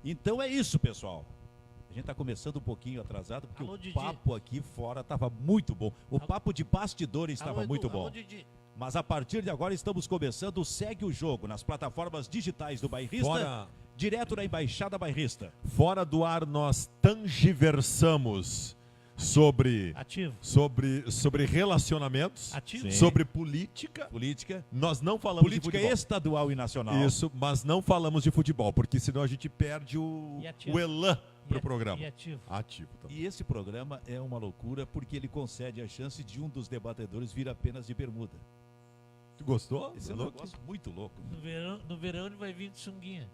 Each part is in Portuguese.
Então é isso, pessoal. A gente está começando um pouquinho atrasado, porque o papo aqui fora estava muito bom. O papo de bastidores estava muito bom. Mas a partir de agora estamos começando o Segue o Jogo nas plataformas digitais do Bairrista, direto da Embaixada Bairrista. Fora do ar nós tangiversamos sobre relacionamentos, sobre política. Nós não falamos de futebol. Política estadual e nacional. Isso, mas não falamos de futebol, porque senão a gente perde o elan para o programa. Ativo também. E esse programa é uma loucura porque ele concede a chance de um dos debatedores vir apenas de bermuda. Tu gostou? Esse é um negócio muito louco. No verão ele vai vir de sunguinha.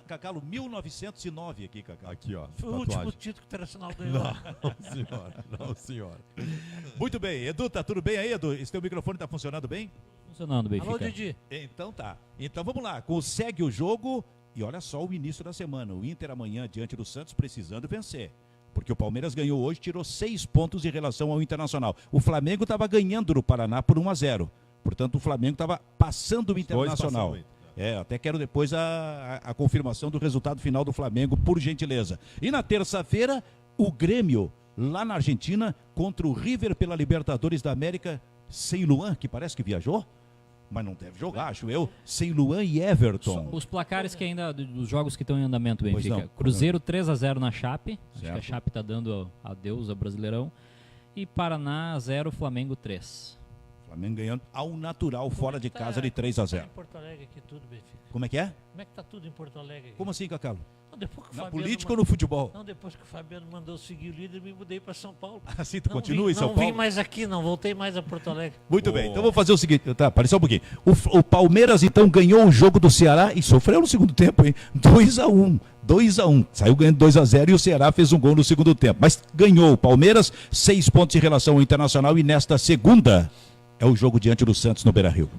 Cacalo, 1909 aqui, Cacalo. Aqui, ó. Foi o último título internacional do Elan. Não, senhora. Muito bem. Edu, tá tudo bem aí, Edu? Esse teu microfone tá funcionando bem? Funcionando, Benfica. Alô, Didi. Então tá. Então vamos lá. Segue o jogo. E olha só o início da semana. O Inter amanhã diante do Santos precisando vencer. Porque o Palmeiras ganhou hoje, tirou 6 pontos em relação ao Internacional. O Flamengo estava ganhando no Paraná por 1-0. Portanto, o Flamengo estava passando o Internacional. Até quero depois a confirmação do resultado final do Flamengo, por gentileza. E na terça-feira, o Grêmio, lá na Argentina, contra o River pela Libertadores da América, sem Luan, que parece que viajou, mas não deve jogar, acho eu, sem Luan e Everton. Os placares que ainda, dos jogos que estão em andamento, Benfica. Não, Cruzeiro 3-0 na Chape, certo. Acho que a Chape está dando adeus ao Brasileirão. E Paraná 0, Flamengo 3. Flamengo ganhando ao natural, fora de casa, de 3-0. Em Porto Alegre aqui tudo, Benfica. Como é que é? Como é que tá tudo em Porto Alegre aqui? Como assim, Cacalo? Não, depois que o Na Fabiano política ou no futebol? Não, depois que o Fabiano mandou seguir o líder, me mudei para São Paulo. Assim, tu continua em São Paulo? Não vim mais aqui, não voltei mais a Porto Alegre. Muito bem, então vou fazer o seguinte, tá, para só um pouquinho. O Palmeiras, então, ganhou o jogo do Ceará e sofreu no segundo tempo, hein? 2-1. 2-1, saiu ganhando 2-0 e o Ceará fez um gol no segundo tempo. Mas ganhou o Palmeiras, 6 pontos em relação ao Internacional e nesta segunda é o jogo diante do Santos no Beira-Rio.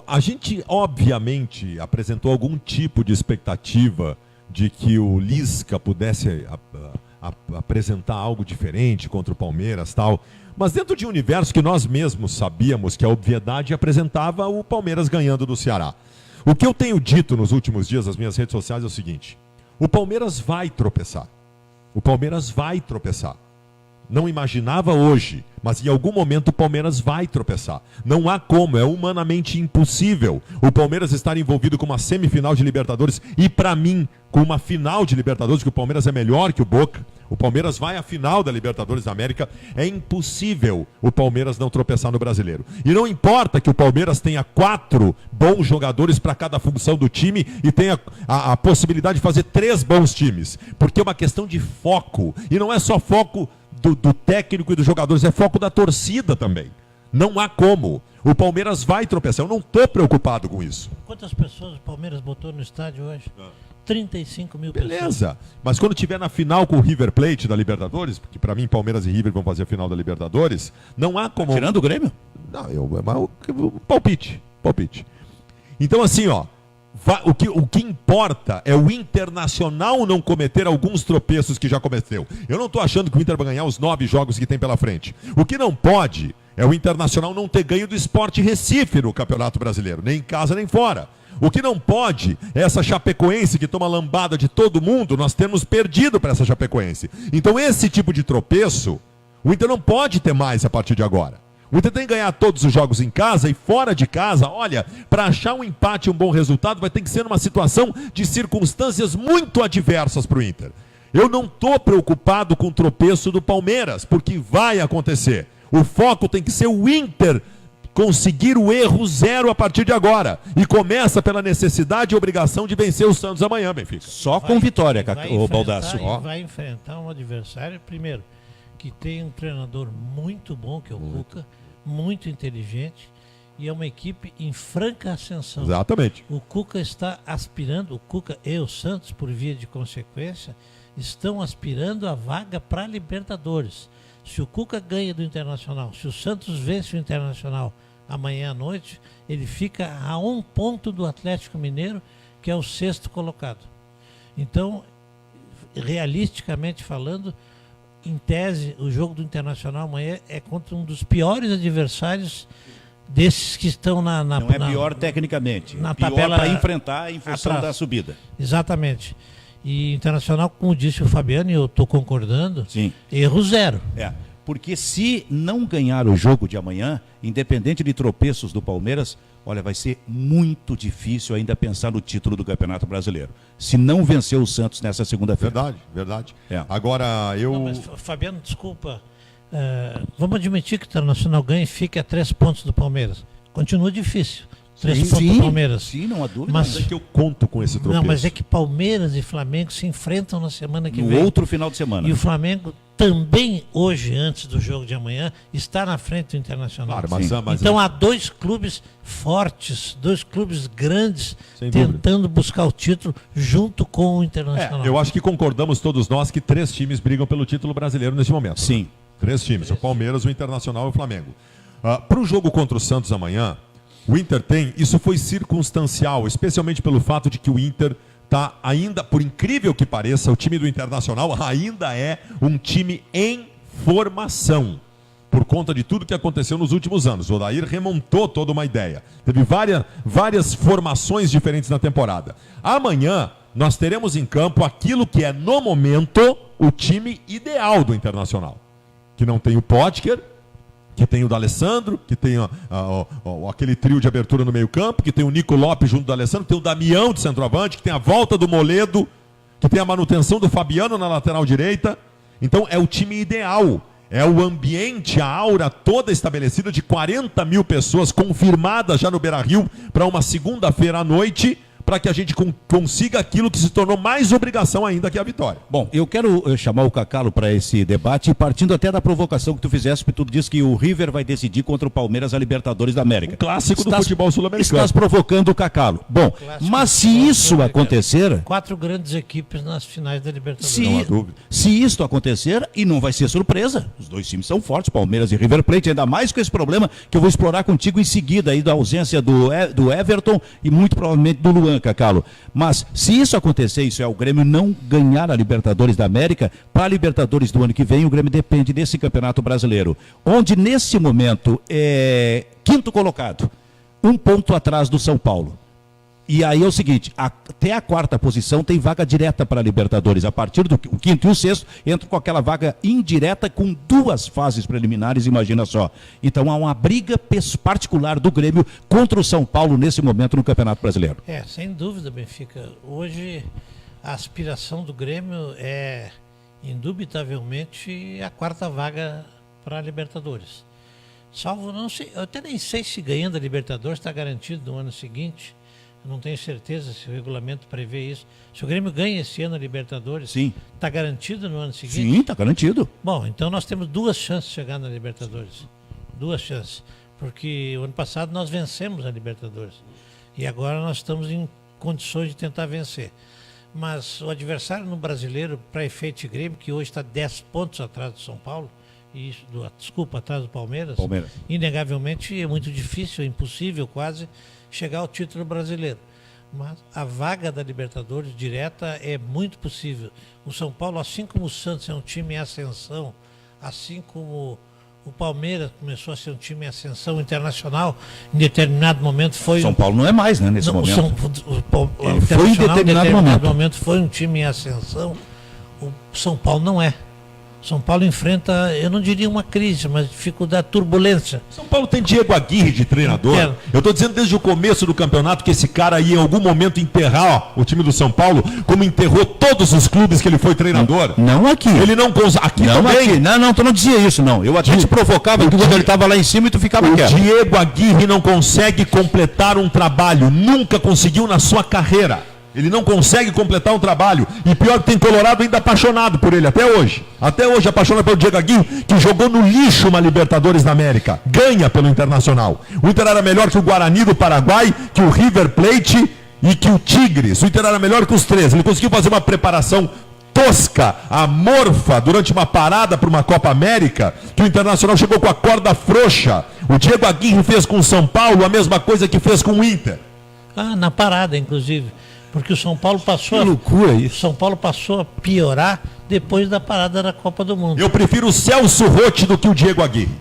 A gente, obviamente, apresentou algum tipo de expectativa de que o Lisca pudesse apresentar algo diferente contra o Palmeiras e tal. Mas dentro de um universo que nós mesmos sabíamos que a obviedade apresentava o Palmeiras ganhando do Ceará. O que eu tenho dito nos últimos dias nas minhas redes sociais é o seguinte: o Palmeiras vai tropeçar. O Palmeiras vai tropeçar. Não imaginava hoje, mas em algum momento o Palmeiras vai tropeçar. Não há como, é humanamente impossível o Palmeiras estar envolvido com uma semifinal de Libertadores e, para mim, com uma final de Libertadores, que o Palmeiras é melhor que o Boca. O Palmeiras vai à final da Libertadores da América. É impossível o Palmeiras não tropeçar no Brasileiro. E não importa que o Palmeiras tenha 4 bons jogadores para cada função do time e tenha a possibilidade de fazer 3 bons times. Porque é uma questão de foco. E não é só foco do técnico e dos jogadores, é foco da torcida também. Não há como. O Palmeiras vai tropeçar. Eu não estou preocupado com isso. Quantas pessoas o Palmeiras botou no estádio hoje? 35 mil pessoas. Beleza. Mas quando tiver na final com o River Plate da Libertadores, porque para mim Palmeiras e River vão fazer a final da Libertadores, não há como... Tirando o Grêmio? Não, palpite. Então assim, ó, o que importa é o Internacional não cometer alguns tropeços que já cometeu. Eu não estou achando que o Inter vai ganhar os 9 jogos que tem pela frente. O que não pode é o Internacional não ter ganho do Sport Recife no Campeonato Brasileiro, nem em casa nem fora. O que não pode é essa Chapecoense que toma lambada de todo mundo, nós temos perdido para essa Chapecoense. Então esse tipo de tropeço, o Inter não pode ter mais a partir de agora. O Inter tem que ganhar todos os jogos em casa e fora de casa. Olha, para achar um empate e um bom resultado vai ter que ser numa situação de circunstâncias muito adversas para o Inter. Eu não estou preocupado com o tropeço do Palmeiras, porque vai acontecer. O foco tem que ser o Inter conseguir o erro 0 a partir de agora. E começa pela necessidade e obrigação de vencer o Santos amanhã, Benfica. Só com vitória, o Baldasso. Vai enfrentar um adversário, primeiro, que tem um treinador muito bom, que é o Cuca, muito inteligente, e é uma equipe em franca ascensão. Exatamente. O Cuca está aspirando, o Cuca e o Santos, por via de consequência, estão aspirando a vaga para Libertadores. Se o Cuca ganha do Internacional, se o Santos vence o Internacional amanhã à noite, ele fica a 1 ponto do Atlético Mineiro, que é o 6º colocado. Então, realisticamente falando, em tese, o jogo do Internacional amanhã é contra um dos piores adversários desses que estão na Não é pior tecnicamente, na é pior tabela para enfrentar em função atrás. da subida. Exatamente. E Internacional, como disse o Fabiano, e eu estou concordando, Sim. erro zero. Porque se não ganhar o jogo de amanhã, independente de tropeços do Palmeiras, olha, vai ser muito difícil ainda pensar no título do Campeonato Brasileiro. Se não vencer o Santos nessa segunda-feira. Verdade. É. Agora, eu... Não, mas, Fabiano, desculpa. Vamos admitir que o Internacional ganha e fica a 3 pontos do Palmeiras. Continua difícil. 3 pontos do Palmeiras. Sim, não há dúvida. Mas é que eu conto com esse tropeço. Não, mas é que Palmeiras e Flamengo se enfrentam na semana que no vem. outro final de semana. E o Flamengo também, hoje, antes do jogo de amanhã, está na frente do Internacional. Claro, mas então há 2 clubes fortes, 2 clubes grandes, Sem tentando buscar o título junto com o Internacional. eu acho que concordamos todos nós que 3 times brigam pelo título brasileiro neste momento. Sim. 3 times, o Palmeiras, o Internacional e o Flamengo. Para o jogo contra o Santos amanhã, o Inter tem, isso foi circunstancial, especialmente pelo fato de que o Inter está ainda, por incrível que pareça, o time do Internacional ainda é um time em formação, por conta de tudo que aconteceu nos últimos anos. O Odair remontou toda uma ideia. Teve várias formações diferentes na temporada. Amanhã, nós teremos em campo aquilo que é, no momento, o time ideal do Internacional. Que não tem o Potker, que tem o D'Alessandro, que tem aquele trio de abertura no meio campo, que tem o Nico Lopes junto do D'Alessandro, que tem o Damião de centroavante, que tem a volta do Moledo, que tem a manutenção do Fabiano na lateral direita. Então é o time ideal, é o ambiente, a aura toda estabelecida de 40 mil pessoas confirmadas já no Beira-Rio para uma segunda-feira à noite, para que a gente consiga aquilo que se tornou mais obrigação ainda, que é a vitória. Bom, eu quero chamar o Cacalo para esse debate, partindo até da provocação que tu fizeste, porque tu disse que o River vai decidir contra o Palmeiras a Libertadores da América. Um clássico do futebol sul-americano. Estás provocando o Cacalo. Bom, mas se isso acontecer... 4 grandes equipes nas finais da Libertadores. Não há dúvida. Se isso acontecer, e não vai ser surpresa, os 2 times são fortes, Palmeiras e River Plate, ainda mais com esse problema que eu vou explorar contigo em seguida, aí da ausência do Everton e muito provavelmente do Luan, Cacalo. Mas se isso acontecer, isso é o Grêmio não ganhar a Libertadores da América, para a Libertadores do ano que vem, o Grêmio depende desse Campeonato Brasileiro, onde nesse momento é 5º colocado, 1 ponto atrás do São Paulo. E aí é o seguinte, até a 4ª posição tem vaga direta para a Libertadores. A partir do 5º e o 6º entram com aquela vaga indireta com 2 fases preliminares, imagina só. Então há uma briga particular do Grêmio contra o São Paulo nesse momento no Campeonato Brasileiro. Sem dúvida, Benfica. Hoje a aspiração do Grêmio é indubitavelmente a 4ª vaga para a Libertadores. Salvo, não sei, eu até nem sei se ganhando a Libertadores está garantido no ano seguinte. Eu não tenho certeza se o regulamento prevê isso. Se o Grêmio ganha esse ano a Libertadores, está garantido no ano seguinte? Sim, está garantido. Bom, então nós temos 2 chances de chegar na Libertadores. 2 chances. Porque o ano passado nós vencemos a Libertadores. E agora nós estamos em condições de tentar vencer. Mas o adversário no brasileiro, para efeito de Grêmio, que hoje está 10 pontos atrás do São Paulo, atrás do Palmeiras, inegavelmente é muito difícil, é impossível quase, chegar ao título brasileiro. Mas a vaga da Libertadores direta é muito possível. O São Paulo, assim como o Santos é um time em ascensão, assim como o Palmeiras começou a ser um time em ascensão internacional, em determinado momento foi... São Paulo não é mais, né, nesse momento. O foi em determinado momento foi um time em ascensão. O São Paulo não é. São Paulo enfrenta, eu não diria uma crise, mas dificuldade, turbulência. São Paulo tem Diego Aguirre de treinador. Eu estou dizendo desde o começo do campeonato que esse cara ia em algum momento enterrar o time do São Paulo, como enterrou todos os clubes que ele foi treinador. Não aqui. Ele não consegue. Aqui não também. Aqui. Não, tu não dizia isso, não. Eu até te provocava quando ele estava lá em cima e tu ficava quieto. O Diego Aguirre não consegue completar um trabalho, nunca conseguiu na sua carreira. Ele não consegue completar um trabalho. E pior que tem Colorado ainda apaixonado por ele, até hoje. Até hoje apaixonado pelo Diego Aguirre, que jogou no lixo uma Libertadores da América. Ganha pelo Internacional. O Inter era melhor que o Guarani do Paraguai, que o River Plate e que o Tigres. O Inter era melhor que os 3. Ele conseguiu fazer uma preparação tosca, amorfa, durante uma parada para uma Copa América, que o Internacional chegou com a corda frouxa. O Diego Aguirre fez com o São Paulo a mesma coisa que fez com o Inter. Na parada, inclusive. Porque o São Paulo passou. Que loucura isso. O São Paulo passou a piorar depois da parada da Copa do Mundo. Eu prefiro o Celso Rotti do que o Diego Aguirre.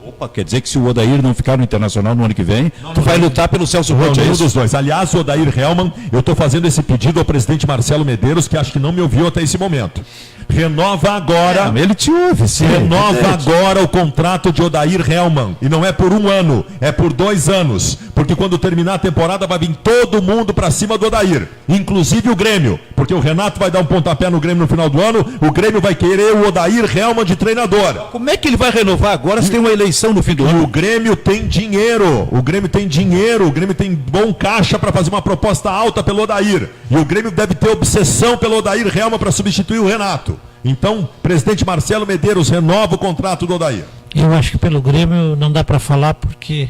Opa, quer dizer que se o Odair não ficar no Internacional no ano que vem, tu vai lutar pelo Celso Roth, é Nenhum isso? dos dois. Aliás, o Odair Hellmann, eu estou fazendo esse pedido ao presidente Marcelo Medeiros, que acho que não me ouviu até esse momento. Renova agora. Ele te ouve, sim. Renova agora o contrato de Odair Hellmann. E não é por 1 ano, é por 2 anos. Porque quando terminar a temporada vai vir todo mundo para cima do Odair. Inclusive o Grêmio. Porque o Renato vai dar um pontapé no Grêmio no final do ano. O Grêmio vai querer o Odair Hellmann de treinador. Como é que ele vai renovar agora se tem uma eleição no fim do E ano? o Grêmio tem dinheiro. O Grêmio tem dinheiro. O Grêmio tem bom caixa para fazer uma proposta alta pelo Odair. E o Grêmio deve ter obsessão pelo Odair Hellmann para substituir o Renato. Então, presidente Marcelo Medeiros renova o contrato do Odair. Eu acho que pelo Grêmio não dá para falar, porque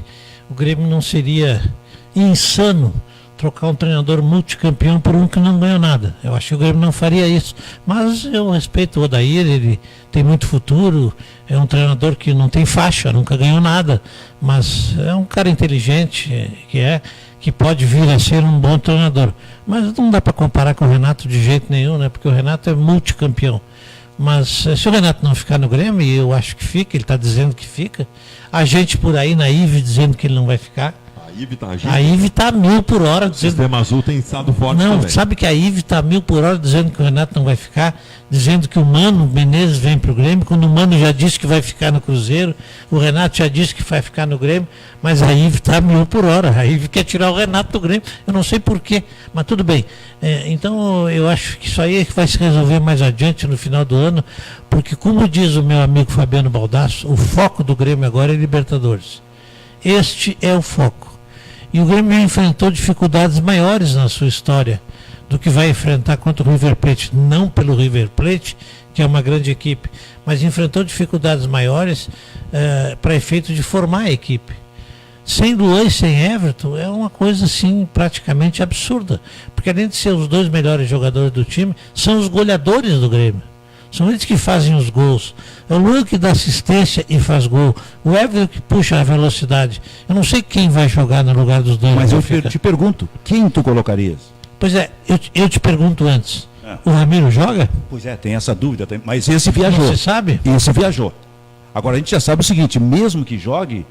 o Grêmio não seria insano trocar um treinador multicampeão por um que não ganhou nada. Eu acho que o Grêmio não faria isso. Mas eu respeito o Odair, ele tem muito futuro, é um treinador que não tem faixa, nunca ganhou nada, mas é um cara inteligente, que pode vir a ser um bom treinador. Mas não dá para comparar com o Renato de jeito nenhum, né? Porque o Renato é multicampeão. Mas se o Renato não ficar no Grêmio, e eu acho que fica, ele está dizendo que fica, a gente por aí na IVE dizendo que ele não vai ficar. A IVE está a 1000 por hora. O Sistema Azul tem estado forte não, também. sabe que a IVE está a 1000 por hora dizendo que o Renato não vai ficar, dizendo que o Mano Menezes vem para o Grêmio, quando o Mano já disse que vai ficar no Cruzeiro, o Renato já disse que vai ficar no Grêmio, mas a IVE está a 1000 por hora. A IVE quer tirar o Renato do Grêmio, eu não sei porquê, mas tudo bem. Então eu acho que isso aí é que vai se resolver mais adiante no final do ano, porque como diz o meu amigo Fabiano Baldasso, o foco do Grêmio agora é Libertadores. Este é o foco. E o Grêmio já enfrentou dificuldades maiores na sua história do que vai enfrentar contra o River Plate. Não pelo River Plate, que é uma grande equipe, mas enfrentou dificuldades maiores para efeito de formar a equipe. Sem Luan e sem Everton é uma coisa assim praticamente absurda. Porque além de ser os 2 melhores jogadores do time, são os goleadores do Grêmio. São eles que fazem os gols. É o Luan que dá assistência e faz gol. O Everton que puxa a velocidade. Eu não sei quem vai jogar no lugar dos dois. Mas eu te pergunto, quem tu colocarias? Pois é, eu te pergunto antes. O Ramiro joga? Pois é, tem essa dúvida. Mas esse viajou. Você sabe? Esse viajou. Agora a gente já sabe o seguinte, mesmo que jogue,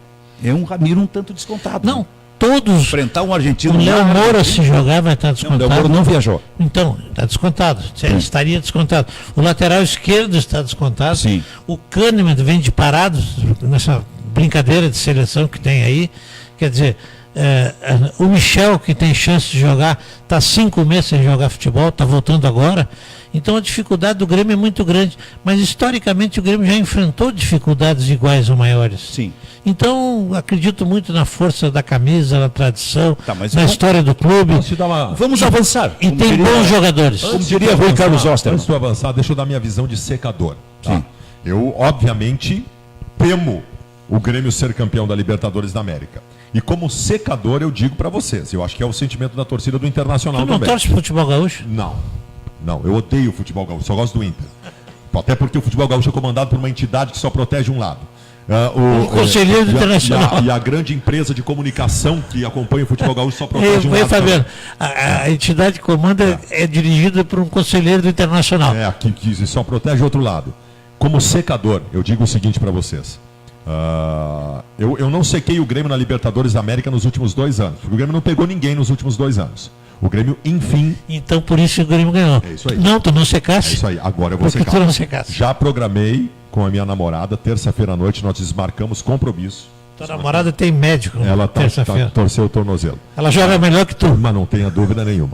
é um Ramiro um tanto descontado. Não, todos... Enfrentar um argentino... O Léo Moura, se jogar, vai estar descontado. Não, o Léo Moura não viajou. Então, está descontado. Estaria descontado. O lateral esquerdo está descontado. Sim. O Kahneman vem de parados nessa brincadeira de seleção que tem aí. Quer dizer, o Michel, que tem chance de jogar, está 5 meses sem jogar futebol, está voltando agora. Então a dificuldade do Grêmio é muito grande. Mas historicamente o Grêmio já enfrentou dificuldades iguais ou maiores. Sim. Então acredito muito na força da camisa, na tradição, mas na história do clube. Vamos avançar. E tem bons jogadores. Como Como diria Rui Carlos Osterman. Antes de eu avançar, deixa eu dar minha visão de secador. Tá? Sim. Eu, obviamente, temo o Grêmio ser campeão da Libertadores da América. E como secador, eu digo para vocês, eu acho que é o sentimento da torcida do Internacional Tu não também. torce pro futebol gaúcho? Não, eu odeio o futebol gaúcho, só gosto do Inter. Até porque o futebol gaúcho é comandado por uma entidade que só protege um lado. O Conselheiro Internacional. E a grande empresa de comunicação que acompanha o futebol gaúcho só protege um lado. Fabiano, a entidade que comanda é dirigida por um conselheiro do Internacional. Que só protege o outro lado. Como secador, eu digo o seguinte para vocês. Eu não sequei o Grêmio na Libertadores da América nos últimos 2 anos. Porque o Grêmio não pegou ninguém nos últimos 2 anos. O Grêmio, enfim... Então por isso o Grêmio ganhou. É isso aí. Não, tu não secaste? É isso aí, agora eu vou secar. Tu não secaste? Já programei com a minha namorada, terça-feira à noite, nós desmarcamos compromisso. Tua namorada tem médico Ela terça-feira. torceu o tornozelo. Ela joga melhor que tu. Mas não tenha dúvida nenhuma.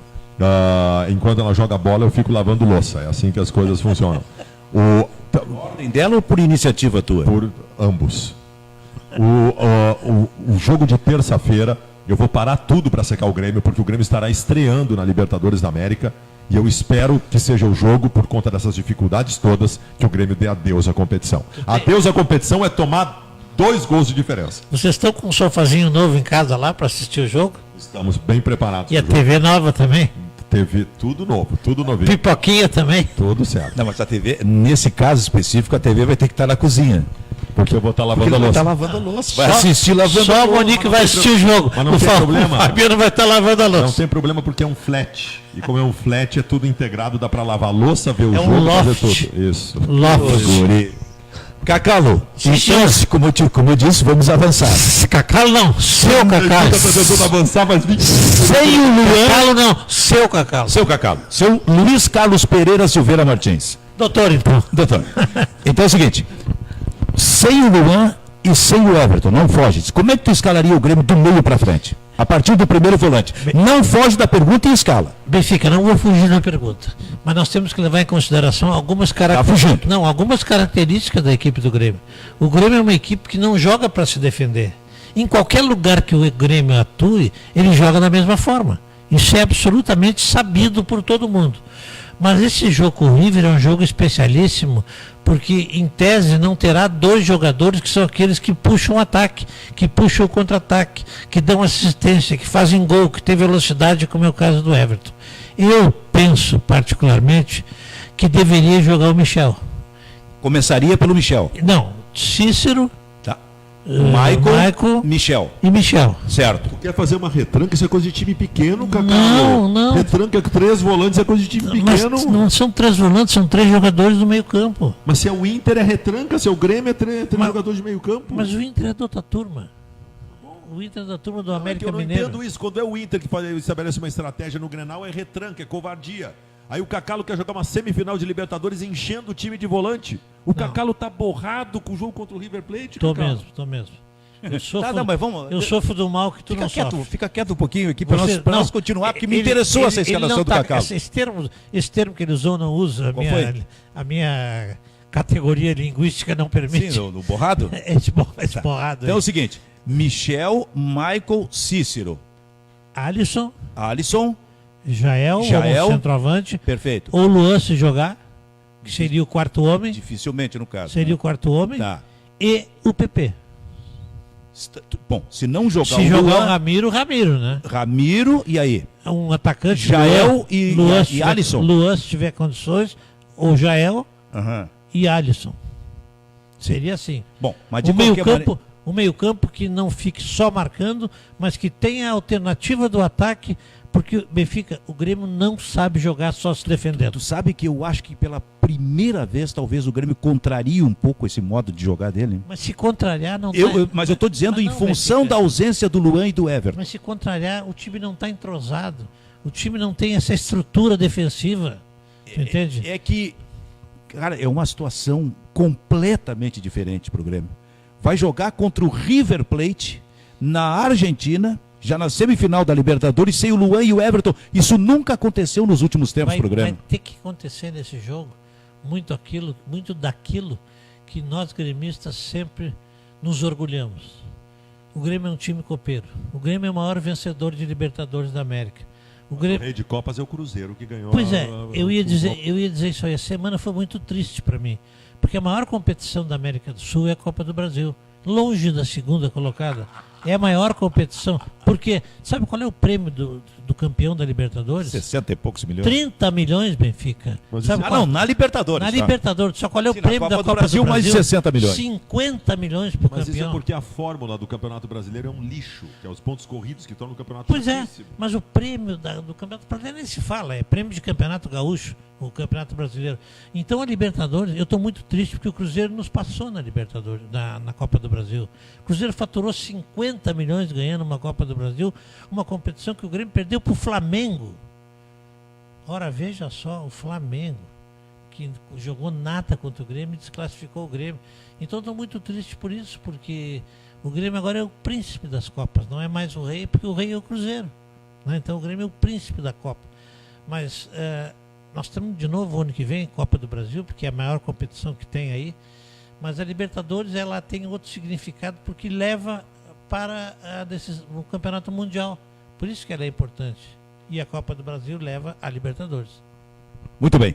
Enquanto ela joga bola, eu fico lavando louça. É assim que as coisas funcionam. Por ordem dela ou por iniciativa tua? Por ambos. O jogo de terça-feira, eu vou parar tudo para secar o Grêmio, porque o Grêmio estará estreando na Libertadores da América. E eu espero que seja o jogo, por conta dessas dificuldades todas, que o Grêmio dê adeus à competição. Adeus à competição é tomar 2 gols de diferença. Vocês estão com um sofazinho novo em casa lá para assistir o jogo? Estamos bem preparados. E a TV nova também? TV, tudo novo, tudo novinho. Pipoquinha também? Tudo certo. Não, mas a TV, nesse caso específico, a TV vai ter que estar na cozinha. Porque eu vou estar lavando a louça. Vai estar lavando a louça. Vai assistir lavando Só o Monique vai assistir o jogo. Mas não tem problema. O Fabiano vai estar lavando a louça. Não tem problema porque é um flat. E como é um flat, é tudo integrado, dá para lavar a louça, ver o um jogo, fazer loft. tudo. Isso. Loft. Cacalo, Sim, então, como eu disse, vamos avançar. Cacalo não, seu Cacalo. tentando avançar, mas Sem o Luan, Cacalo não, seu Cacalo. seu Cacalo, seu Luiz Carlos Pereira Silveira Martins. Doutor, então. Doutor, então é o seguinte, sem o Luan e sem o Everton, não foge. Como é que tu escalaria o Grêmio do meio para frente? A partir do primeiro volante. Não foge da pergunta e escala. Benfica, não vou fugir da pergunta, mas nós temos que levar em consideração algumas características. fugindo. Não, algumas características da equipe do Grêmio. O Grêmio é uma equipe que não joga para se defender. Em qualquer lugar que o Grêmio atue, ele joga da mesma forma. Isso é absolutamente sabido por todo mundo. Mas esse jogo com o River é um jogo especialíssimo, porque em tese não terá dois jogadores que são aqueles que puxam o ataque, que puxam o contra-ataque, que dão assistência, que fazem gol, que tem velocidade, como é o caso do Everton. Eu penso particularmente que deveria jogar o Michel. Começaria pelo Michel. Não, Cícero, Tá. Michael Michel. e Michel. Certo. quer fazer uma retranca, isso é coisa de time pequeno, Cacau. Não. Retranca 3 volantes é coisa de time Mas pequeno. não são 3 volantes, são 3 jogadores do meio campo. Mas se é o Inter é retranca, se é o Grêmio é 3 jogadores de meio campo. Mas o Inter é da outra turma. O Inter é da turma do América eu não Mineiro. entendo isso. Quando é o Inter que estabelece uma estratégia no Grenal, é retranca, é covardia. Aí o Cacalo quer jogar uma semifinal de Libertadores enchendo o time de volante. O Cacalo tá borrado com o jogo contra o River Plate, Tô Cacalo. mesmo. Eu sofro, Tá, não, mas vamos. eu sofro do mal que tu não sofre. Fica quieto um pouquinho aqui para Você- nós não, continuar, porque me ele- interessou essa ele escalação não do tá- Cacalo. Esse termo que ele usou não usa. Qual foi? A minha categoria linguística não permite. Sim, no borrado? É esborrado. Então é o seguinte: Michel, Michael, Cícero, Alisson, Alisson, Jael, Jael. ou centroavante, perfeito. ou Luan se jogar, que seria o quarto homem, Dificilmente no caso. seria o quarto homem, Tá. e o PP. Bom, se não jogar Se o jogar Luan, o Ramiro, né? Ramiro, e aí? Um atacante, Jael e se tiver- Alisson. Luan, se tiver condições, ou Jael Aham. e Alisson. Seria assim. Bom, mas de O meio qualquer campo, maneira. o meio campo que não fique só marcando, mas que tenha a alternativa do ataque, porque o Benfica, o Grêmio não sabe jogar só se defendendo. Tu sabe que eu acho que pela primeira vez talvez o Grêmio contraria um pouco esse modo de jogar dele. Mas se contrariar não Mas eu estou dizendo Mas em não, função Benfica. da ausência do Luan e do Everton. Mas se contrariar, o time não está entrosado. O time não tem essa estrutura defensiva. Tu entende? É que, cara, é uma situação completamente diferente para o Grêmio. Vai jogar contra o River Plate na Argentina, já na semifinal da Libertadores, sem o Luan e o Everton. Isso nunca aconteceu nos últimos tempos para o Vai Grêmio. ter que acontecer nesse jogo muito daquilo que nós gremistas sempre nos orgulhamos. O Grêmio é um time copeiro. O Grêmio é o maior vencedor de Libertadores da América. O O Grêmio... rei de Copas é o Cruzeiro que ganhou. Pois é, eu ia o- dizer isso aí. A semana foi muito triste para mim, porque a maior competição da América do Sul é a Copa do Brasil, longe da segunda colocada. É a maior competição, porque sabe qual é o prêmio do campeão da Libertadores? 60 e poucos milhões. 30 milhões, Benfica. Mas Sabe isso- Ah, qual? não, na Libertadores. Na tá? Libertadores. Só qual é o Sim, na prêmio Copa da do Copa Brasil, do mais de Brasil? 60 milhões. 50 milhões para o Mas isso é campeão. porque a fórmula do Campeonato Brasileiro é um lixo, que é os pontos corridos que tornam o campeonato Pois é, chatíssimo. mas o prêmio do Campeonato Brasileiro nem se fala, é prêmio de Campeonato Gaúcho, o Campeonato Brasileiro. Então a Libertadores, eu estou muito triste porque o Cruzeiro nos passou na Libertadores, na Copa do Brasil. O Cruzeiro faturou 50 milhões ganhando uma Copa do Brasil, uma competição que o Grêmio perdeu para o Flamengo. Ora, veja só, o Flamengo, que jogou nada contra o Grêmio e desclassificou o Grêmio. Então estou muito triste por isso, porque o Grêmio agora é o príncipe das Copas, não é mais o rei, porque o rei é o Cruzeiro. Né? Então o Grêmio é o príncipe da Copa. Mas nós temos de novo o ano que vem Copa do Brasil, porque é a maior competição que tem aí. Mas a Libertadores ela tem outro significado, porque leva para o Campeonato Mundial. Por isso que ela é importante. E a Copa do Brasil leva a Libertadores. Muito bem.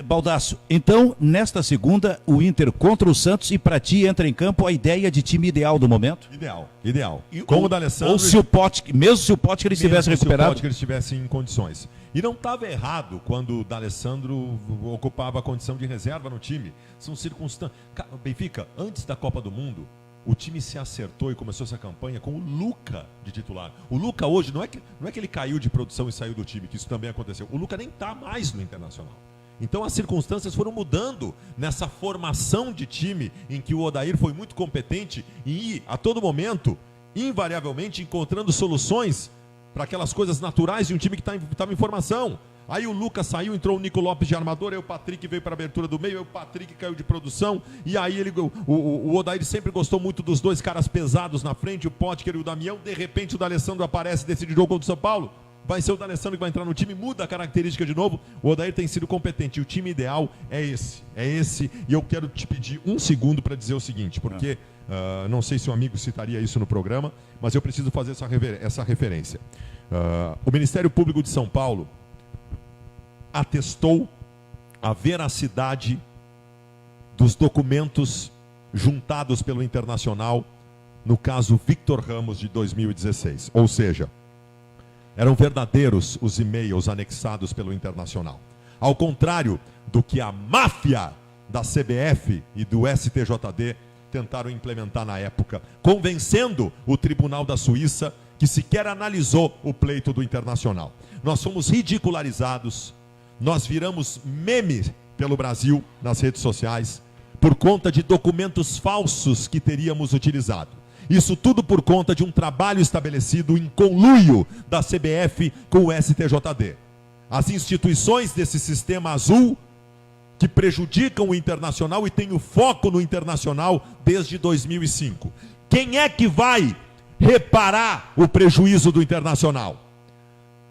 Baldasso, então, nesta segunda, o Inter contra o Santos e para ti entra em campo a ideia de time ideal do momento? Ideal. Com o D'Alessandro. Ou se o Potker, mesmo se o Potker estivesse recuperado. Que ele estivesse em condições. E não estava errado quando o D'Alessandro ocupava a condição de reserva no time. São circunstâncias. Benfica, antes da Copa do Mundo, o time se acertou e começou essa campanha com o Luca de titular. O Luca hoje, não é que ele caiu de produção e saiu do time, que isso também aconteceu. O Luca nem está mais no Internacional. Então as circunstâncias foram mudando nessa formação de time em que o Odair foi muito competente e a todo momento, invariavelmente, encontrando soluções para aquelas coisas naturais de um time que estava em formação. Aí o Lucas saiu, entrou o Nico Lopes de armador, aí o Patrick veio para a abertura do meio, aí o Patrick caiu de produção, e aí o Odair sempre gostou muito dos dois caras pesados na frente, o Potker e o Damião. De repente o D'Alessandro aparece e decide jogo contra o São Paulo. Vai ser o D'Alessandro que vai entrar no time, muda a característica de novo. O Odair tem sido competente, e o time ideal é esse, e eu quero te pedir um segundo para dizer o seguinte, porque não sei se um amigo citaria isso no programa, mas eu preciso fazer essa referência. O Ministério Público de São Paulo atestou a veracidade dos documentos juntados pelo Internacional no caso Victor Ramos de 2016. Ou seja, eram verdadeiros os e-mails anexados pelo Internacional. Ao contrário do que a máfia da CBF e do STJD tentaram implementar na época, convencendo o Tribunal da Suíça, que sequer analisou o pleito do Internacional. Nós fomos ridicularizados, nós viramos meme pelo Brasil nas redes sociais por conta de documentos falsos que teríamos utilizado. Isso tudo por conta de um trabalho estabelecido em conluio da CBF com o STJD. As instituições desse sistema azul que prejudicam o Internacional e têm o foco no Internacional desde 2005. Quem é que vai reparar o prejuízo do Internacional?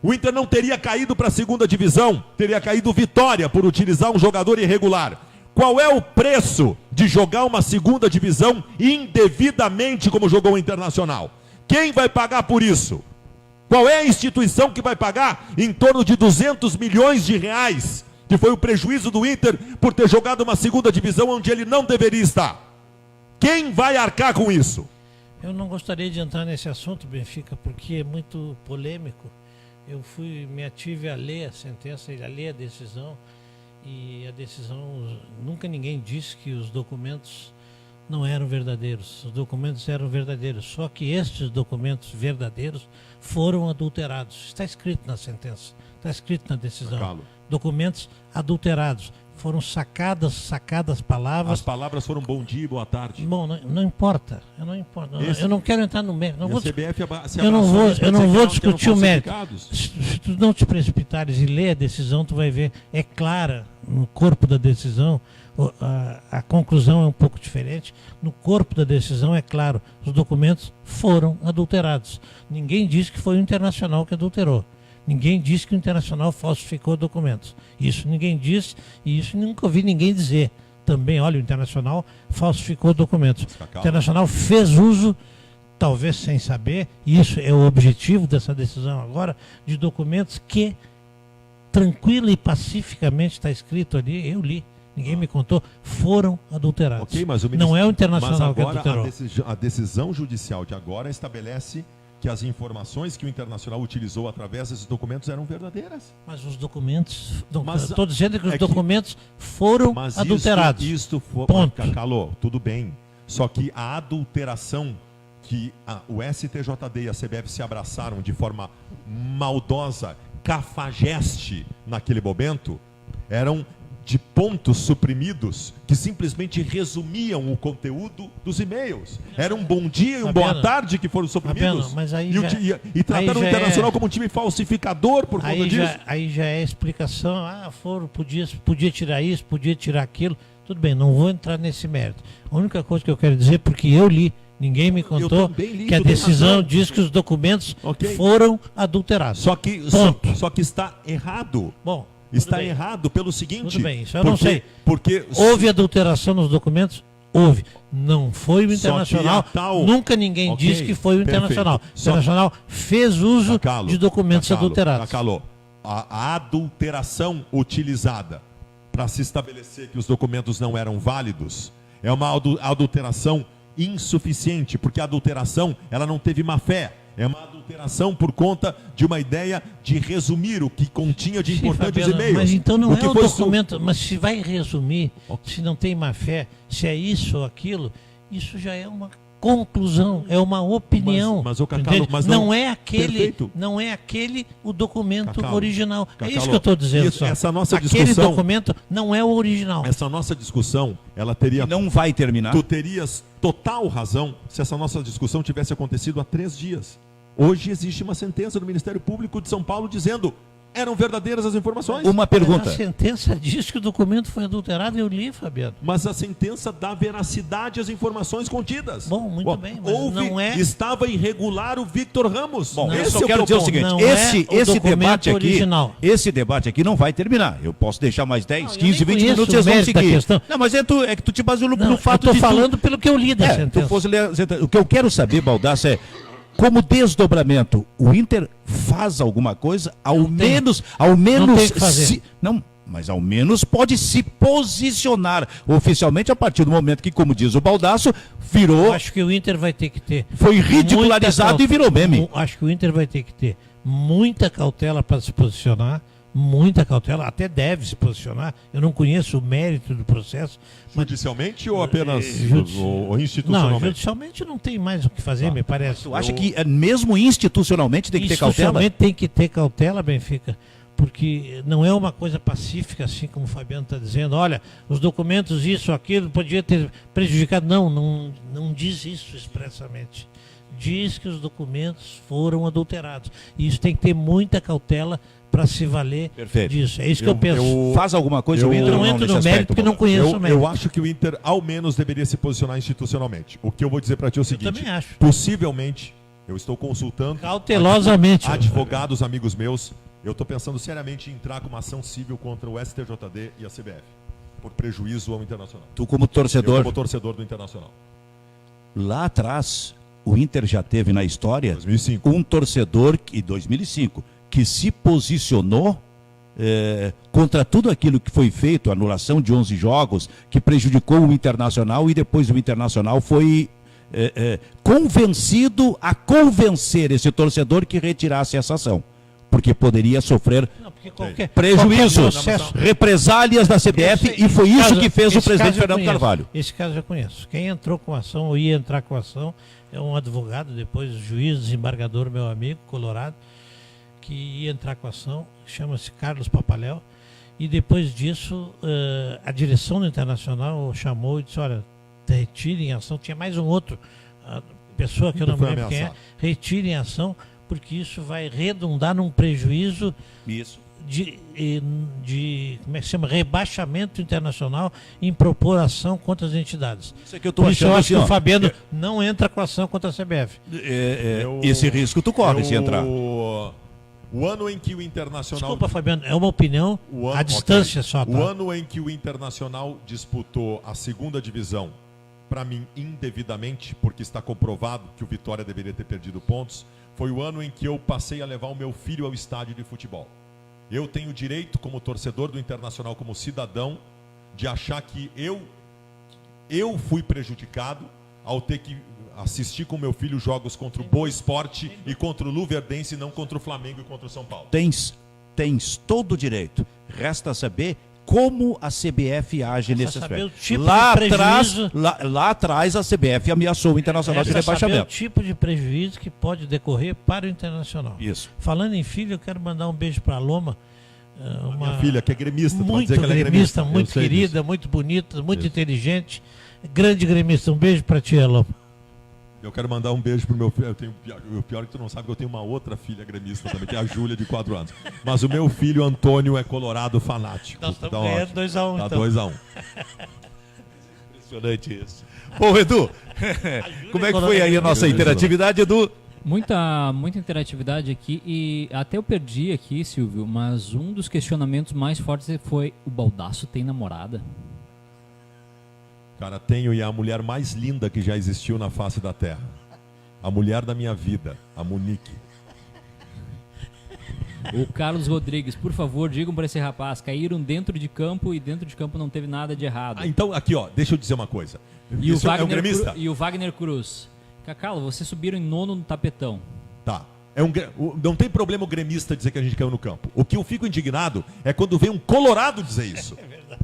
O Inter não teria caído para a segunda divisão, teria caído Vitória por utilizar um jogador irregular. Qual é o preço de jogar uma segunda divisão indevidamente como jogou o Internacional? Quem vai pagar por isso? Qual é a instituição que vai pagar em torno de 200 milhões de reais, que foi o prejuízo do Inter por ter jogado uma segunda divisão onde ele não deveria estar? Quem vai arcar com isso? Eu não gostaria de entrar nesse assunto, Benfica, porque é muito polêmico. Eu me ative a ler a sentença e a ler a decisão, e a decisão, nunca ninguém disse que os documentos não eram verdadeiros. Os documentos eram verdadeiros, só que estes documentos verdadeiros foram adulterados. Está escrito na sentença, está escrito na decisão. Calo. Documentos adulterados. Foram sacadas palavras. As palavras foram bom dia e boa tarde. Bom, não importa. Eu não quero entrar no mérito. Eu não vou discutir o mérito. Se tu não te precipitares e ler a decisão, tu vai ver. É clara no corpo da decisão. A conclusão é um pouco diferente. No corpo da decisão é claro. Os documentos foram adulterados. Ninguém disse que foi o Internacional que adulterou. Ninguém disse que o Internacional falsificou documentos. Isso ninguém disse, e isso nunca ouvi ninguém dizer. Também, olha, o Internacional falsificou documentos. O Internacional fez uso, talvez sem saber, e isso é o objetivo dessa decisão agora, de documentos que, tranquila e pacificamente, está escrito ali, eu li, ninguém me contou, foram adulterados. Okay, mas não é o Internacional que adulterou. A decisão judicial de agora estabelece que as informações que o Internacional utilizou através desses documentos eram verdadeiras. Mas os documentos... Estou dizendo que os documentos foram mas adulterados. Isto foi... Ponto. Calou, tudo bem. Só que a adulteração que o STJD e a CBF se abraçaram de forma maldosa, cafajeste naquele momento, eram de pontos suprimidos que simplesmente resumiam o conteúdo dos e-mails. Era um bom dia e um boa tarde que foram suprimidos. Mas aí e trataram o Internacional como um time falsificador por conta disso. Aí já é explicação. Podia tirar isso, podia tirar aquilo. Tudo bem, não vou entrar nesse mérito. A única coisa que eu quero dizer, porque eu li, ninguém me contou, que a decisão diz que os documentos foram adulterados. Só que está errado. Bom, está errado pelo seguinte. Tudo bem, isso eu não sei. Porque houve adulteração nos documentos? Houve. Não foi o Internacional. Nunca ninguém disse que foi o Internacional. O Internacional fez uso de documentos adulterados. A adulteração utilizada para se estabelecer que os documentos não eram válidos é uma adulteração insuficiente, porque a adulteração ela não teve má fé. É uma adulteração por conta de uma ideia de resumir o que continha de importantes e-mails. Mas então não é o documento, mas se vai resumir, se não tem má fé, se é isso ou aquilo, isso já é uma conclusão, é uma opinião. Mas o Cacalo, entende? mas não é aquele, perfeito. não é aquele o documento Cacalo, original. É isso Cacalo, que eu estou dizendo. isso, só. essa nossa Aquele discussão- documento não é o original. Essa nossa discussão, ela teria... Não vai terminar. Tu terias total razão se essa nossa discussão tivesse acontecido há 3 dias. Hoje existe uma sentença do Ministério Público de São Paulo dizendo eram verdadeiras as informações. Uma pergunta. A sentença diz que o documento foi adulterado, eu li, Fabiano. Mas a sentença dá veracidade às informações contidas. Bom, muito bem, mas não é- Estava irregular o Victor Ramos. Bom, eu esse só é o quero meu dizer o ponto. seguinte, Não esse, é o esse documento debate aqui, original. esse debate aqui não vai terminar. Eu posso deixar mais 10, Não, eu 15, nem 20 conheço minutos, o vocês vão mérito da seguir. questão. Não, mas é que tu te baseou no Não, fato eu de estou falando pelo que eu li da sentença. o que eu quero saber, Baldasso, é como desdobramento, o Inter faz alguma coisa, ao menos tem que fazer. mas ao menos pode se posicionar oficialmente a partir do momento que, como diz o Baldasso, Eu acho que o Inter vai ter que ter. foi ridicularizado muita e virou meme. Acho que o Inter vai ter que ter muita cautela para se posicionar. Muita cautela, até deve se posicionar. Eu não conheço o mérito do processo. Judicialmente ou apenas ou Não, institucionalmente? judicialmente não tem mais o que fazer, me parece. Tu acha que mesmo institucionalmente tem que ter cautela? Institucionalmente tem que ter cautela, Benfica, porque não é uma coisa pacífica, assim como o Fabiano está dizendo. Olha, os documentos, isso, aquilo, podia ter prejudicado. Não diz isso expressamente. Diz que os documentos foram adulterados. E isso tem que ter muita cautela para se valer Perfeito. disso. É isso que eu penso. Faz alguma coisa Eu o Inter não ou entro nesse no aspecto, mérito porque não Baldasso? conheço o mérito. Eu acho que o Inter, ao menos, deveria se posicionar institucionalmente. O que eu vou dizer para ti é o seguinte: também acho. possivelmente, eu estou consultando Cautelosamente. advogados amigos meus. Eu estou pensando seriamente em entrar com uma ação civil contra o STJD e a CBF por prejuízo ao Internacional. Tu como torcedor, Eu como torcedor do Internacional. lá atrás, o Inter já teve na história 2005. um torcedor, em 2005, que se posicionou contra tudo aquilo que foi feito, anulação de 11 jogos, que prejudicou o Internacional, e depois o Internacional foi convencido a convencer esse torcedor que retirasse essa ação, porque poderia sofrer Não, porque qualquer prejuízos, processo- represálias da CBF, Esse- e foi esse isso caso- que fez o esse presidente caso eu Fernando conheço. Carvalho. Esse caso eu já conheço. Quem entrou com ação ou ia entrar com ação é um advogado, depois juiz, desembargador, meu amigo, colorado, que ia entrar com ação, chama-se Carlos Papaléu, e depois disso a direção do Internacional chamou e disse, olha, retirem a ação. Tinha mais um outro, a pessoa que eu não me Foi lembro quem é, ameaçado. retirem a ação, porque isso vai redundar num prejuízo Isso. de como é que se chama? Rebaixamento internacional em propor ação contra as entidades. Isso é que eu tô Por isso eu achando acho assim, que ó, o Fabiano não entra com ação contra a CBF. esse risco tu corre se entrar. O ano em que o Internacional... Desculpa, Fabiano, é uma opinião O ano- à distância ok. só. Tá? O ano em que o Internacional disputou a segunda divisão, para mim, indevidamente, porque está comprovado que o Vitória deveria ter perdido pontos, foi o ano em que eu passei a levar o meu filho ao estádio de futebol. Eu tenho direito, como torcedor do Internacional, como cidadão, de achar que eu fui prejudicado ao ter que assistir com meu filho jogos contra o Boa Esporte e contra o Luverdense, e não contra o Flamengo e contra o São Paulo. Tens todo o direito. Resta saber como a CBF age nesse saber aspecto. o tipo lá, de atrás, prejuízo- lá atrás a CBF ameaçou o Internacional de Resta saber o rebaixamento. tipo de prejuízo que pode decorrer para o Internacional. Isso. Falando em filho, eu quero mandar um beijo para a Loma. Uma Minha filha, que é gremista, pode muito dizer que ela é gremista. Eu muito sei querida, disso. muito bonita, muito inteligente, grande gremista. Um beijo para ti, Loma. Eu quero mandar um beijo pro meu filho. O pior é que tu não sabe que eu tenho uma outra filha gremista também, que é a Júlia, de 4 anos. Mas o meu filho, Antônio, é colorado fanático. Nós estamos Tá ganhando ótimo. 2-1, Tá então. 2-1. Impressionante isso. Bom, Edu, como é que foi aí a nossa interatividade, Edu? Muita interatividade aqui e até eu perdi aqui, Silvio, mas um dos questionamentos mais fortes foi: o Baldasso tem namorada? Cara, tenho, e é a mulher mais linda que já existiu na face da Terra. A mulher da minha vida, a Monique. O Carlos Rodrigues, por favor, digam para esse rapaz: caíram dentro de campo e dentro de campo não teve nada de errado. Ah, então, aqui, ó, deixa eu dizer uma coisa. E o, Isso é um Wagner gremista? e o Wagner Cruz: Cacalo, vocês subiram em 9º no tapetão. Tá. Não tem problema o gremista dizer que a gente caiu no campo. O que eu fico indignado é quando vem um colorado dizer isso.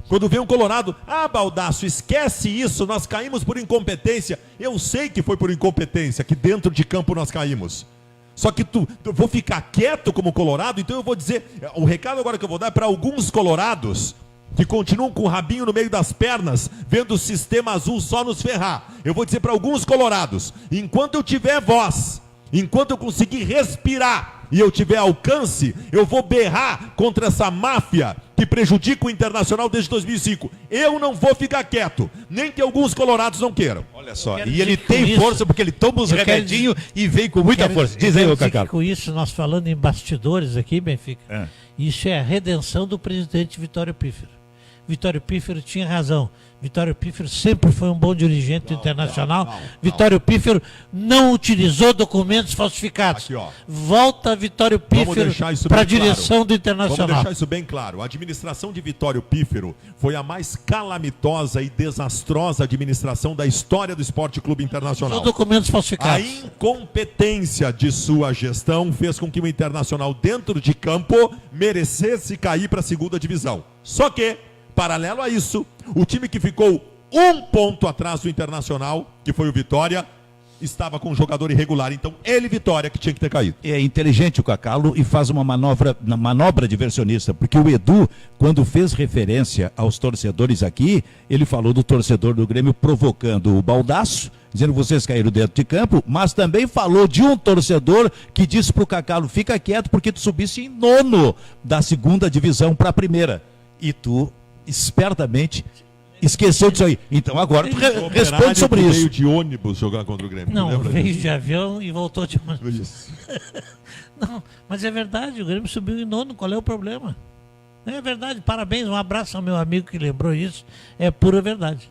Quando vem um colorado, Baldasso, esquece isso, nós caímos por incompetência. Eu sei que foi por incompetência, que dentro de campo nós caímos. Só que eu vou ficar quieto como colorado, então eu vou dizer, o recado agora que eu vou dar é para alguns colorados que continuam com o rabinho no meio das pernas, vendo o sistema azul só nos ferrar. Eu vou dizer para alguns colorados, enquanto eu tiver voz, enquanto eu conseguir respirar e eu tiver alcance, eu vou berrar contra essa máfia que prejudica o Internacional desde 2005. Eu não vou ficar quieto, nem que alguns colorados não queiram. Olha só, e ele tem força porque ele toma os remedinhos e vem com muita força. Diz aí, Cacá. Com isso, nós falando em bastidores aqui, Benfica, isso é a redenção do presidente Vitório Pífero. Vitório Pífero tinha razão. Vitório Pífero sempre foi um bom dirigente internacional. Vitório Pífero não utilizou documentos falsificados. Aqui, ó. Volta Vitório Pífero para a direção do Internacional. Vamos deixar isso bem claro. A administração de Vitório Pífero foi a mais calamitosa e desastrosa administração da história do Esporte Clube Internacional. São documentos A falsificados. incompetência de sua gestão fez com que o Internacional, dentro de campo, merecesse cair para a segunda divisão. Só que, paralelo a isso, o time que ficou 1 ponto atrás do Internacional, que foi o Vitória, estava com um jogador irregular. Então, ele, Vitória, que tinha que ter caído. É inteligente o Cacalo e faz uma manobra diversionista, porque o Edu, quando fez referência aos torcedores aqui, ele falou do torcedor do Grêmio provocando o Baldasso, dizendo que vocês caíram dentro de campo, mas também falou de um torcedor que disse para o Cacalo, fica quieto porque tu subisse em 9º da segunda divisão para a primeira. E tu, espertamente, esqueceu disso aí. Então agora tu responde sobre isso. Veio de ônibus jogar contra o Grêmio. Não, veio disso? de avião e voltou de ônibus. Isso. Não, mas é verdade, o Grêmio subiu em 9º, qual é o problema? É verdade, parabéns, um abraço ao meu amigo que lembrou isso, é pura verdade.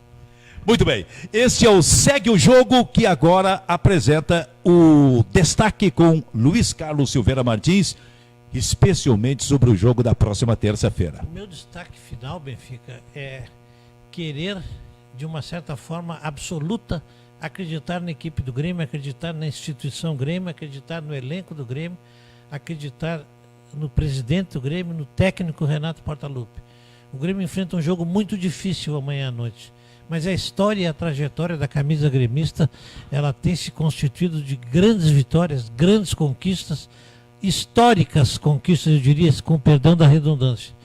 Muito bem, este é o Segue o Jogo, que agora apresenta o destaque com Luiz Carlos Silveira Martins, especialmente sobre o jogo da próxima terça-feira. O meu destaque final, Benfica, é querer, de uma certa forma absoluta, acreditar na equipe do Grêmio, acreditar na instituição Grêmio, acreditar no elenco do Grêmio, acreditar no presidente do Grêmio, no técnico Renato Portaluppi. O Grêmio enfrenta um jogo muito difícil amanhã à noite, mas a história e a trajetória da camisa gremista, ela tem se constituído de grandes vitórias, grandes conquistas, históricas conquistas, eu diria, com perdão da redundância.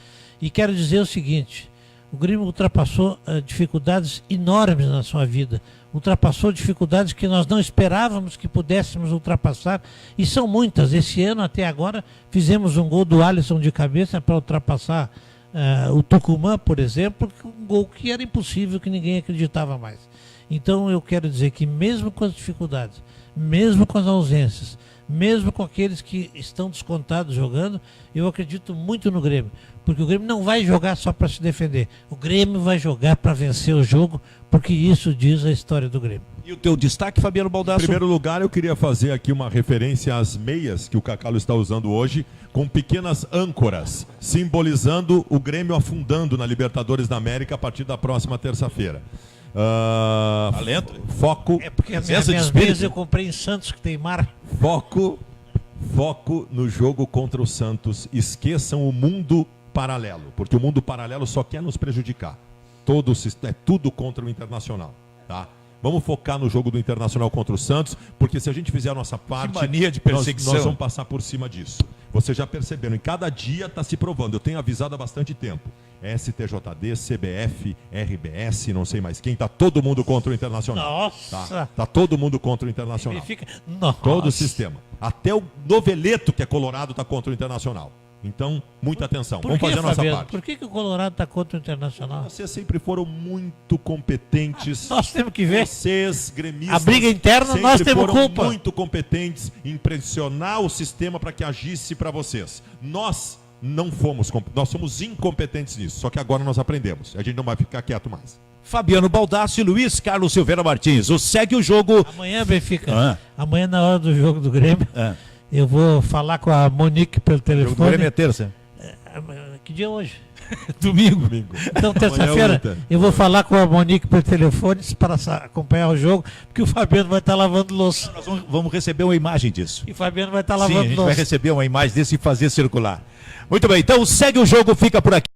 E quero dizer o seguinte, o Grêmio ultrapassou dificuldades enormes na sua vida, ultrapassou dificuldades que nós não esperávamos que pudéssemos ultrapassar, e são muitas. Esse ano, até agora, fizemos um gol do Alisson de cabeça para ultrapassar o Tucumã, por exemplo, um gol que era impossível, que ninguém acreditava mais. Então eu quero dizer que mesmo com as dificuldades, mesmo com as ausências, mesmo com aqueles que estão descontados jogando, eu acredito muito no Grêmio, porque o Grêmio não vai jogar só para se defender, o Grêmio vai jogar para vencer o jogo, porque isso diz a história do Grêmio. E o teu destaque, Fabiano Baldasso? Em primeiro lugar, eu queria fazer aqui uma referência às meias que o Cacalo está usando hoje, com pequenas âncoras, simbolizando o Grêmio afundando na Libertadores da América a partir da próxima terça-feira. Talento. Foco. É porque as Essa de minhas espírito. meias eu comprei em Santos, que tem mar. Foco no jogo contra o Santos. Esqueçam o mundo paralelo, porque o mundo paralelo só quer nos prejudicar. É tudo contra o Internacional, tá? Vamos focar no jogo do Internacional contra o Santos, porque se a gente fizer a nossa parte, mania de perseguição. nós vamos passar por cima disso. Vocês já perceberam, em cada dia está se provando. Eu tenho avisado há bastante tempo. STJD, CBF, RBS, não sei mais quem, está todo mundo contra o Internacional. Nossa! Tá todo mundo contra o Internacional. Nossa. Todo o sistema. Até o noveleto que é colorado está contra o Internacional. Então, muita atenção. Por Vamos que, fazer a nossa Fabiano? parte. Por que o Colorado está contra o Internacional? Vocês sempre foram muito competentes. Nós temos que ver. Vocês, gremistas, A briga interna, sempre nós temos foram culpa. muito competentes em pressionar o sistema para que agisse para vocês. Nós não fomos, nós somos incompetentes nisso. Só que agora nós aprendemos. A gente não vai ficar quieto mais. Fabiano Baldasso e Luiz Carlos Silveira Martins. O Segue o Jogo. Amanhã, Benfica, amanhã na hora do jogo do Grêmio, eu vou falar com a Monique pelo O jogo do telefone. Grêmio é terça. Que dia é hoje? Domingo. Então, terça-feira, luta. eu vou falar com a Monique por telefone para acompanhar o jogo, porque o Fabiano vai estar lavando louça. Nós vamos receber uma imagem disso. E o Fabiano vai estar Sim, a lavando gente louça. vai receber uma imagem desse e fazer circular. Muito bem, então segue o jogo, fica por aqui.